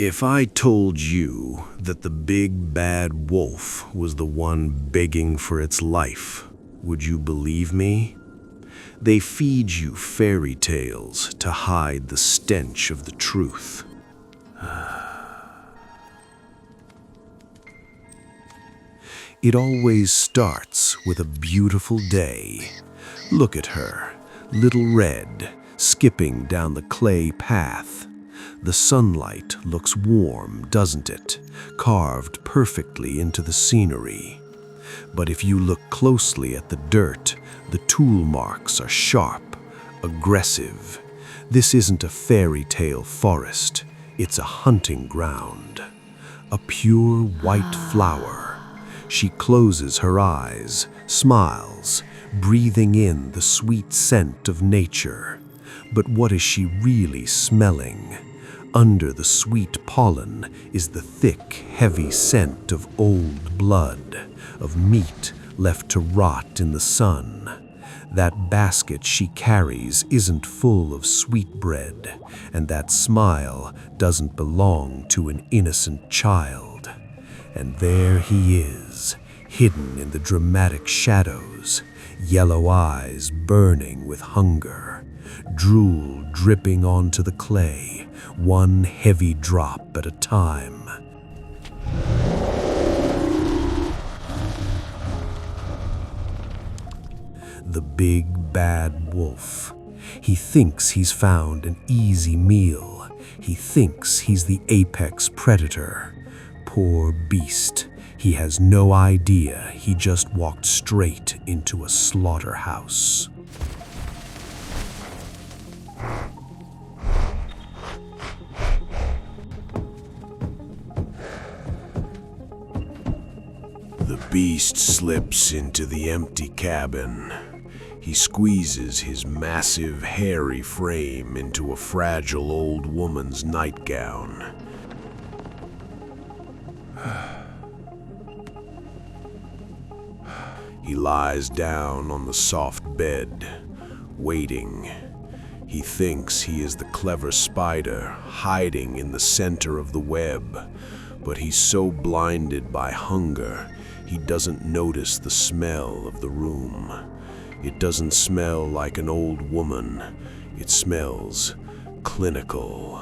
If I told you that the big bad wolf was the one begging for its life, would you believe me? They feed you fairy tales to hide the stench of the truth. It always starts with a beautiful day. Look at her, little red, skipping down the clay path. The sunlight looks warm, doesn't it? Carved perfectly into the scenery. But if you look closely at the dirt, the tool marks are sharp, aggressive. This isn't a fairy tale forest, it's a hunting ground. A pure white flower. She closes her eyes, smiles, breathing in the sweet scent of nature. But what is she really smelling? Under the sweet pollen is the thick, heavy scent of old blood, of meat left to rot in the sun. That basket she carries isn't full of sweetbread, and that smile doesn't belong to an innocent child. And there he is, hidden in the dramatic shadows, yellow eyes burning with hunger, drool dripping onto the clay, one heavy drop at a time. The big bad wolf. He thinks he's found an easy meal. He thinks he's the apex predator. Poor beast. He has no idea he just walked straight into a slaughterhouse. The beast slips into the empty cabin. He squeezes his massive, hairy frame into a fragile old woman's nightgown. He lies down on the soft bed, waiting. He thinks he is the clever spider hiding in the center of the web, but he's so blinded by hunger, he doesn't notice the smell of the room. It doesn't smell like an old woman. It smells clinical.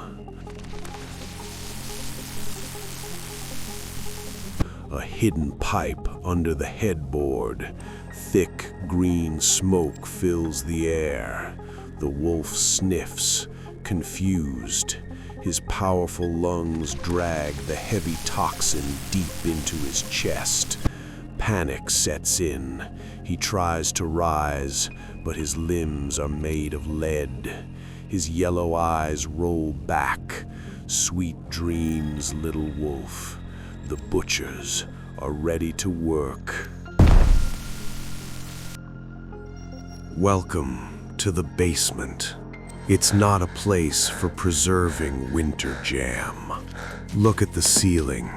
A hidden pipe under the headboard. Thick green smoke fills the air. The wolf sniffs, confused. His powerful lungs drag the heavy toxin deep into his chest. Panic sets in. He tries to rise, but his limbs are made of lead. His yellow eyes roll back. Sweet dreams, little wolf. The butchers are ready to work. Welcome to the basement. It's not a place for preserving winter jam. Look at the ceiling.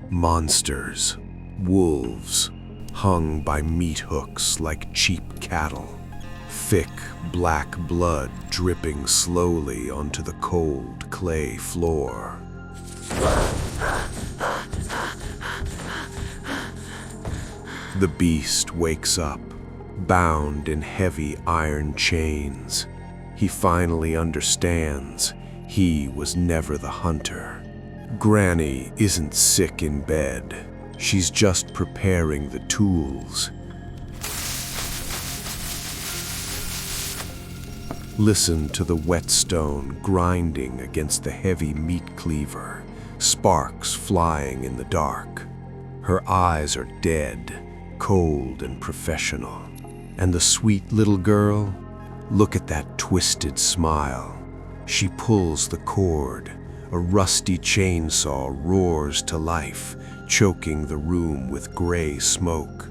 Monsters, wolves, hung by meat hooks like cheap cattle. Thick black blood dripping slowly onto the cold clay floor. The beast wakes up, bound in heavy iron chains. He finally understands he was never the hunter. Granny isn't sick in bed. She's just preparing the tools. Listen to the whetstone grinding against the heavy meat cleaver, sparks flying in the dark. Her eyes are dead, cold and professional. And the sweet little girl? Look at that twisted smile. She pulls the cord. A rusty chainsaw roars to life, choking the room with gray smoke.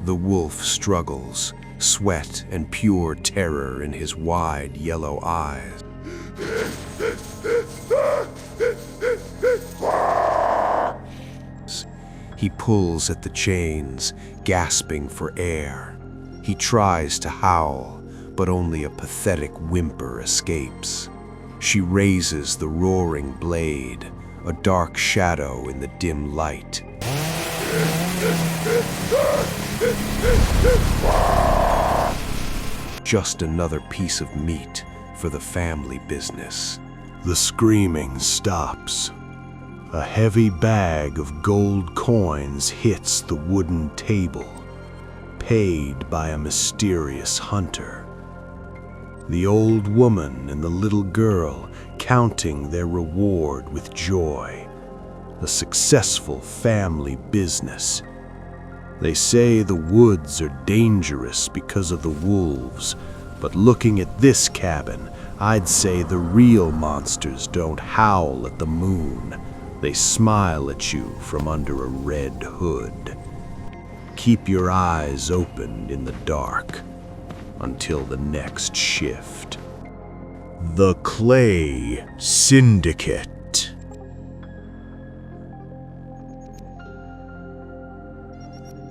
The wolf struggles, sweat and pure terror in his wide yellow eyes. He pulls at the chains, gasping for air. He tries to howl, but only a pathetic whimper escapes. She raises the roaring blade, a dark shadow in the dim light. Just another piece of meat for the family business. The screaming stops. A heavy bag of gold coins hits the wooden table, paid by a mysterious hunter. The old woman and the little girl counting their reward with joy. A successful family business. They say the woods are dangerous because of the wolves, but looking at this cabin, I'd say the real monsters don't howl at the moon. They smile at you from under a red hood. Keep your eyes open in the dark until the next shift. The Clay Syndicate.